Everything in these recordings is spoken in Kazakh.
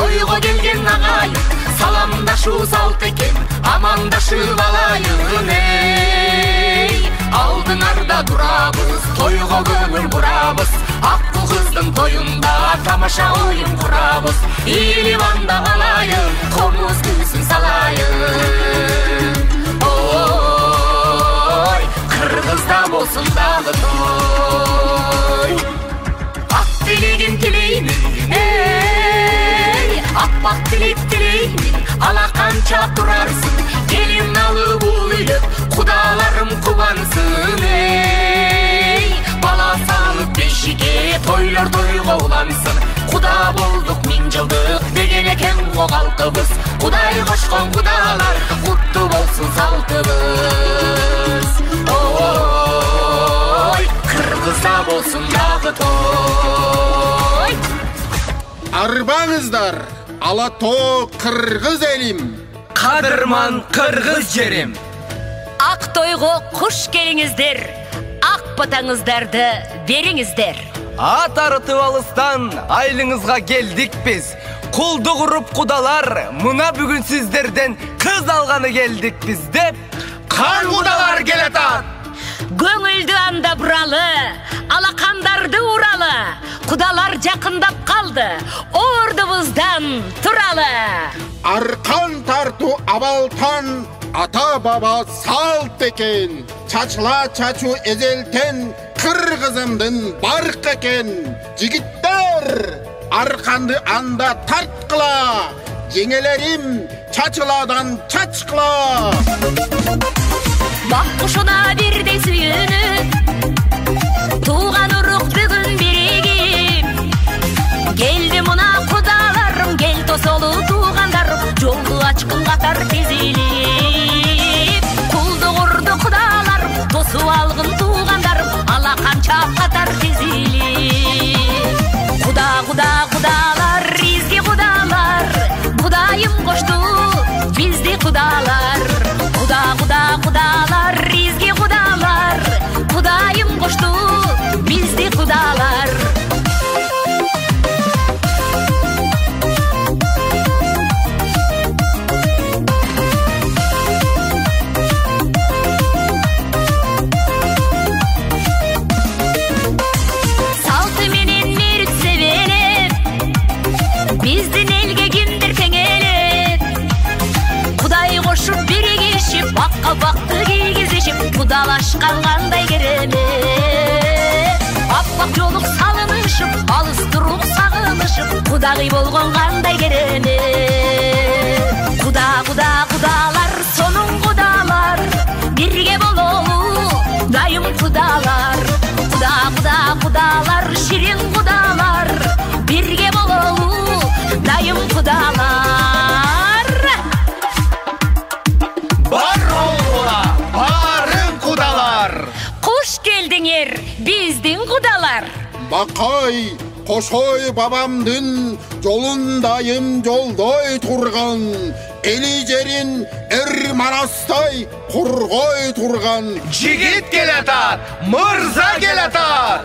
тойго келген агайын, саламдашуу салт экен, амандашып алайын эй. Алдыңарда турабыз, тойго көңүл бурабыз, аттуу кыздын тоюнда тамаша оюн курабыз. Ийилип анда калайын, комуз күүсүн салайын. Ой, кыргызда болсун дагы той. Ак тилегин тилеймин, эй, аппак тилек тилеймин, ала канча турарсың, келин алып ул үйлөп, кудаларым кубансын эй. Бала салып бешиге, тойлор тойго улансын, куда болдук 1000 жылдык деген экен го калтыбыз. Кудай кошкон кудалар, куттуу болсун салтыбыз. Ой, кыргызда болсун дагы той. Арбаңыздар, Алатоо кыргыз элим, кадырман кыргыз жерим. Ак тойго куш келиңиздер, ак батаңыздарды бериңиздер. Ат арытып алыстан айлыңызга келдик биз. Кулдук уруп кудалар, мына бүгүн сиздерден кыз алганы келдик биз деп кан кудалар келатат. Көңүлдү анда буралы, алакандарды уралы, кудалар жакындап калды, ордубуздан туралы. Аркан тартуу абалтан ата баба салт экен, чачыла чачуу эзелтен кыргызымдын барк экен. Жигиттер, арканды анда тарткыла, жеңелерим чачыладан чачкыла. Бак кушуна бирдей сүйүнүп, тууган урук бүгүн биригип, келди мына кудаларым, кел тосолу туугандарым, жолду ачкын катар тизилип. Кулдук урду кудаларым, тосуп алгын туугандарым, ала канча катар тизилип. Кудалар, изги кудалар, кудайым кошту бизди кудалар. Кудалар, изги кудалар, кудайым кошту бизди кудалар. Салты менен мерит себелеп, биздин элге кимдир теңелет. Кудай кошуп биригишип, бакка бакты кийгизишип, кудалашкан кандай керемет. Аппак жолук салынышып, алыс туруп сагынышып, кудагый болгон кандай керемет. Кудалар, сонун кудалар, бирге бололу дайым кудалар. Кудалар, ширин кудалар, бирге бололу дайым кудалар. Бар олуна, барын кудалар. Куш келдиңер, биздин кудалар. Бакай, кошой бабамдын жолундайым жолдой турган, эли жерин эр марастай кургой турган. Жигит келатат, мырза келатат.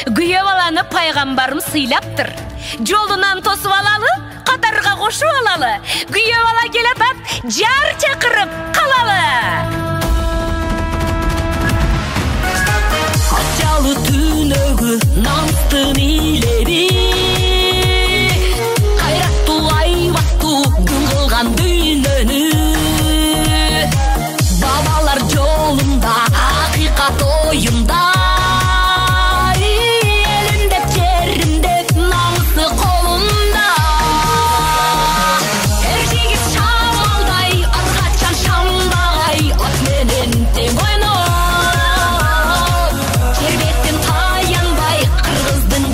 Күйөө баланы пайгамбарым сыйлаптыр. Жолунан тосуп алалы, катарга кошуп алалы. Күйөө бала келатат, жар чакырып калалы. Ачалы түнөгү намыстын илеби, кайраттуу айбаттуу күн кылган дүйнөнү. Бабалар жолунда, акыйкат оюнда, элимдеп жеримдеп намысы колунда. Эр жигит шамалдай, аркачан шамдагай, ат менен тең ойноп, жер беттен таянбай, кыргыздын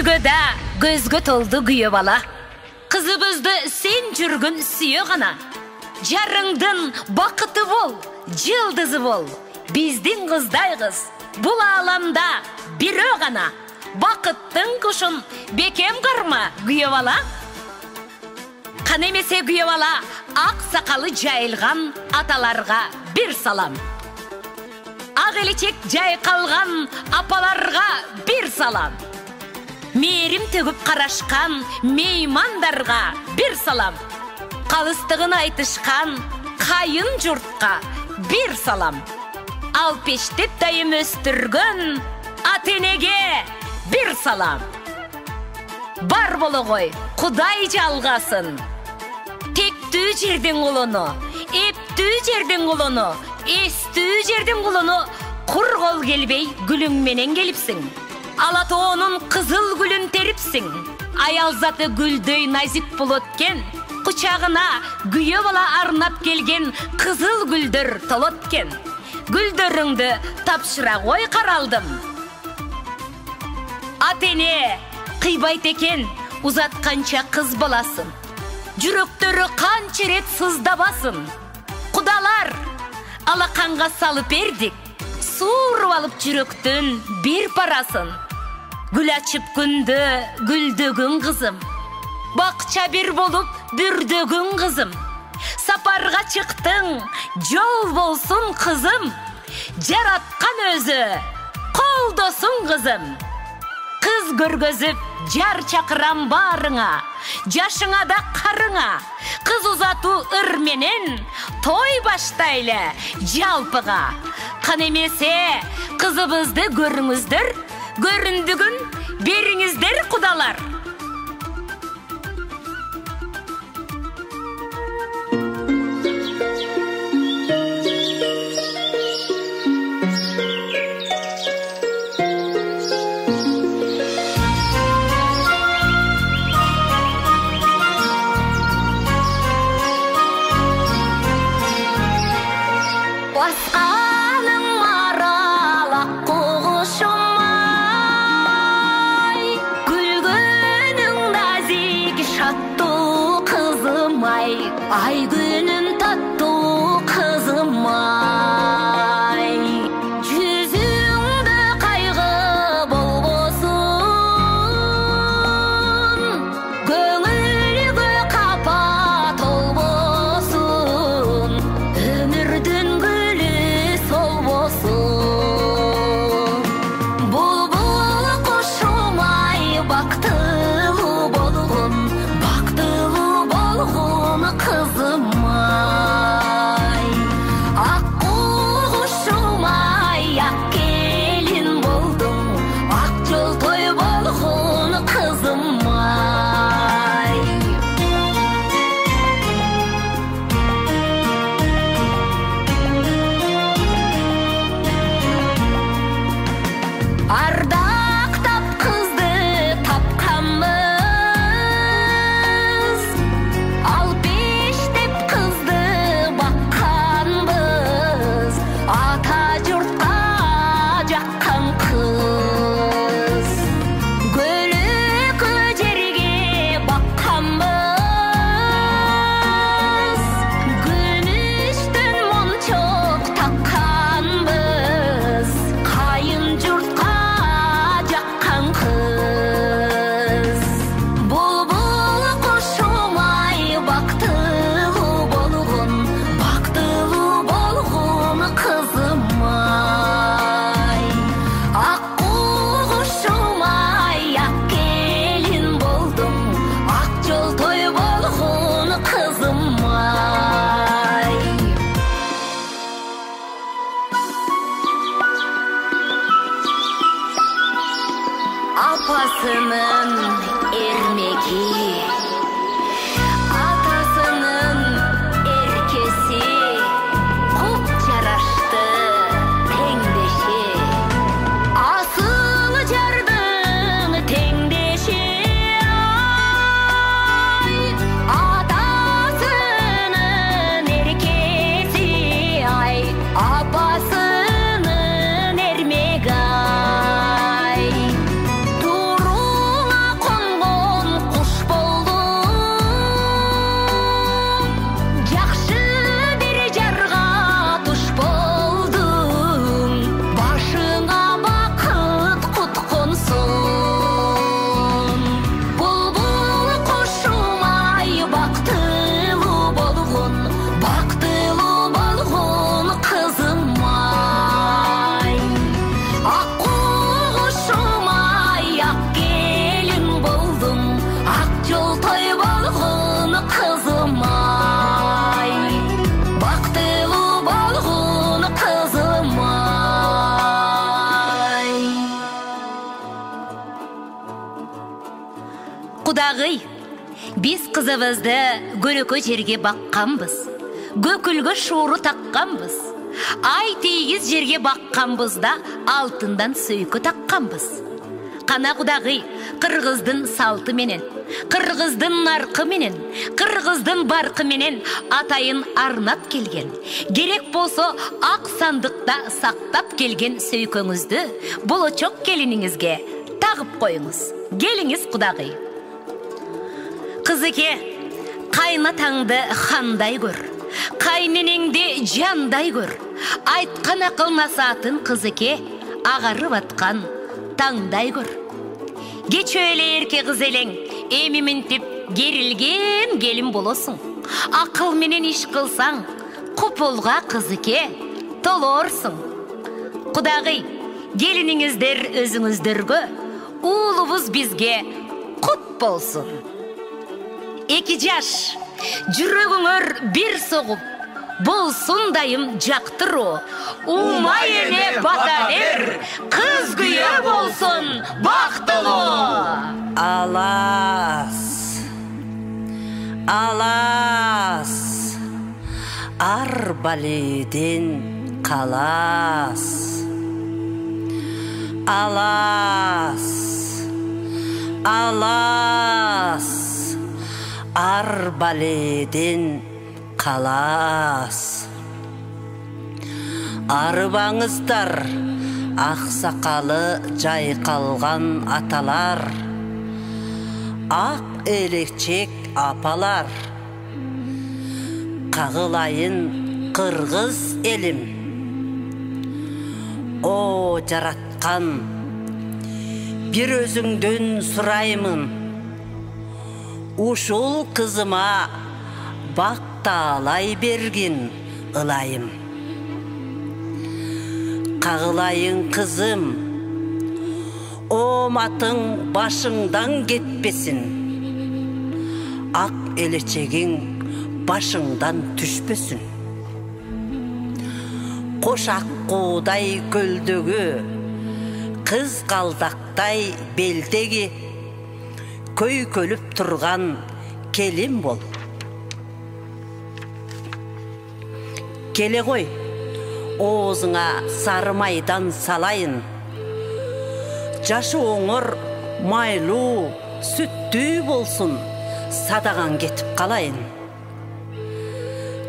Түргөдө көзгө толду күйөө бала. Кызыбызды сен жүргүн сүйө гана. Жарыңдын бакыты бол, жылдызы бол. Биздин кыздай кыз бул ааламда бирөө гана. Бакыттын кушун бекем карма күйөө бала. Кана эмесе күйөө бала, ак сакалы жайылган аталарга бир салам. Ак элечек жайкалган апаларга бир салам. Мээрим төгүп карашкан меймандарга бир салам. Калыстыгын айтышкан кайын журтка бир салам. Алпештеп дайым өстүргөн ата-энеге бир салам. Бар болгой, Кудай жалгасын. Тектүү жердин кулуну, эптүү жердин кулуну, эстүү жердин кулуну кур кол келбей гүлүң менен келипсиң. Ала тоонун кызыл гүлүн терипсиң. Аял заты гүлдөй назик болот экен. Кучагына күйөө бала арнап келген кызыл гүлдөр толот экен. Гүлдөрүңдү тапшыра кой каралдым. Ата-эне кыйбайт экен узатканча кыз баласын. Жүрөктөрү канча рет сыздабасын. Кудалар алаканга салып бердик. Сууруп алып жүрөктүн бир парасын. Гүл ачып күндө гүлдөгүн кызым. Бакча бир болуп бүрдөгүн кызым. Сапарга чыктың, жол болсун кызым. Жараткан өзү колдосун кызым. Кыз көргөзүп жар чакырам барыңа. Жашыңа да карыңа. Кыз узатуу ыр менен той баштайлы жалпыга. Кана эмесе кызыбызды көрүңүздөр, көрүндүгүн бериңиздер кудалар. Ай күнүм таттуу кызым ай. Жүзүңдө кайгы болбосун, көңүлгө капа толбосун, өмүрдүн гүлү солбосун. Булбул кушум ай бактылуу болгун, кызым ай. Аккуу кушум ай, ак келин болдуң, ак жол той болгон кызым ай. Ардактап кызды тапканбыз, ата журтка жаккан кыз. Көлөкө жерге бакканбыз, күмүштөн мончок такканбыз, кайын журтка жаккан кыз. Булбул кушум ай бактылуу болгон, кызым ай. Аккуу кушум ай, ак келин болдуң, ак жол той болгон кызым ай. Апасынын эрмеги, атасынын эркеси, куп жарашты теңдеши. Асыл жардын теңдеши ай. Атасынын эркеси ай, апасынын эрмеги ай. Туруңа Кудагый, biz kızımızды gölökö жерге bakkanbız. Gökülgö şuuru takkanbız. Ay tegiz жерге bakkanbızda altından söykü takkanbız. Kana Kudagый, Kırgızdın saltı menen, Kırgızdın narkı menen, Kırgızdın barkı menen atayın arnap kelgen. Gerek bolsa ak sandıkta saktap kelgen söyköңüzdü bolочок keliningizge tagıp koyunuz. Geliniz Kudagый. Kızıke, kaynatаңды хандай көр, кайненеңди жандай көр. Айтқан ақыл насатын Kızıke, ағарып атқан таңдай көр. Geç öyle erke kız eleң, emimintip gerilgen gelin bolosun. Akıl menen iş kılsaң, kupulga Kızıke tolorsun. Kudagый, geliningizder özüңüzdөрgө, uulubuz bizge kut bolsun. 2 жаш, жүрөгүңөр bir soğup, bolsun dayım jaktırı. Umay ele bataner, kız güye bolsun baktılı. Alas, alas, arbaleden kalas. Alas, alas, arbaleden kalas. Arыбаңыздар, ақсақалы жайқалған аталар, ақ элекчек апалар, қағылайын қырғыз елім. О, жаратқан, бір өзіңден сұраймын, ушул қызыма бақталай берген ылайым. Қағылайын қызым, оматың башыңдан кетпесін, ақ елечегің башыңдан түшпесін. Қошақ қудай көлдегі, қыз қалдақтай белдегі, көй көліп тұрған келім бол. Келе ғой, оғызыңа сары майдан салайын, жашы оңыр майлу сүттүй болсын, садаған кетіп қалайын.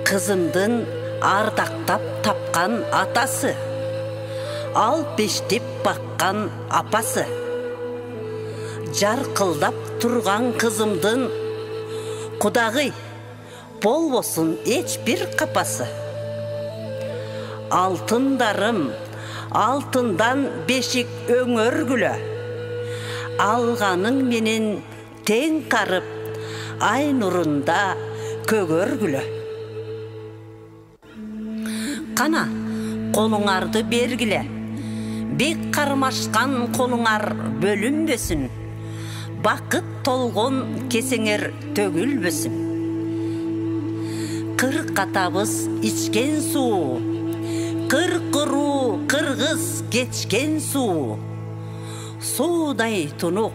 Қызымдың ардақтап тапқан атасы, ал пештеп баққан апасы, жарқылдап тұрған қызымдың Кудагый болбосын еч бір қапасы. Алтындарым, алтындан бешік өңөргүлө, алғаның менен тең қарып, ай нұрында көгөргүлө. Қана, қолыңарды бергіле, бек қармашқан қолыңар бөлінбесін, бақыт толғын кесеңер төгілбесін. Қырық атабыз içкен су, қырқыру қырғыз кечкен су. Судай тұнық,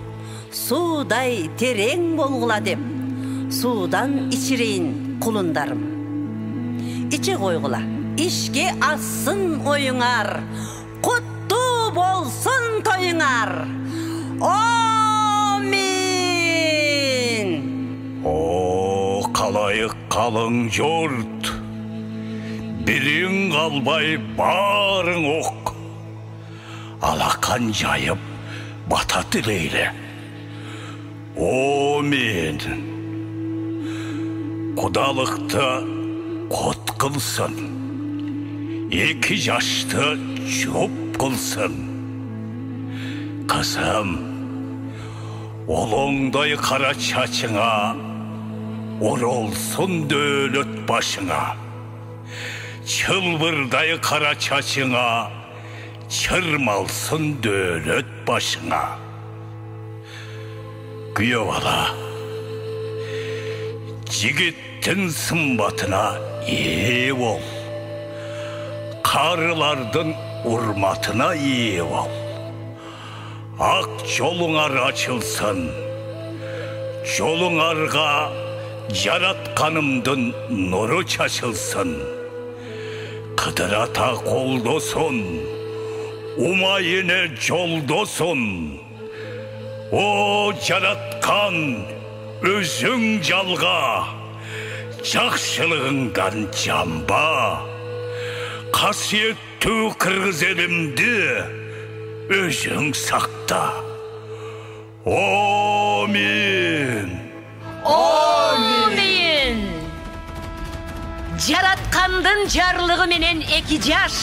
судай терең болғыла деп, судан içirейін құлындарым. Içe қойғыла, ішке асын ойыңар, құтты болсын тойыңар. Амин! О, қалайық қалың жұрт, бірің қалбай барың оқ, алақан жайып бата тілейлі. Амин! Құдалықты қот қылсын, 2 жашты жоп қылсын. Қызым, олыңдай қара чачыңа, оролсын дөлөт башыңа. Çılbırday қара чачыңа, çırmalsın dölöt başыңа. Күйеу ала, жігіттің сымбатына ие бол, қарылардың урматына ие бол. Ақ жолыңар açılsın, жолуңарга жаратканымдын нуру чачылсын. Кыдырата колдосун, умайыне жолдосун. О жараткан, өзүң жалга, жакшылыгыңдан жамба. Касиеттүү кыргыз элимди өзүң сакта. Амин. Амин. Жараткандын жарлыгы менен эки жаш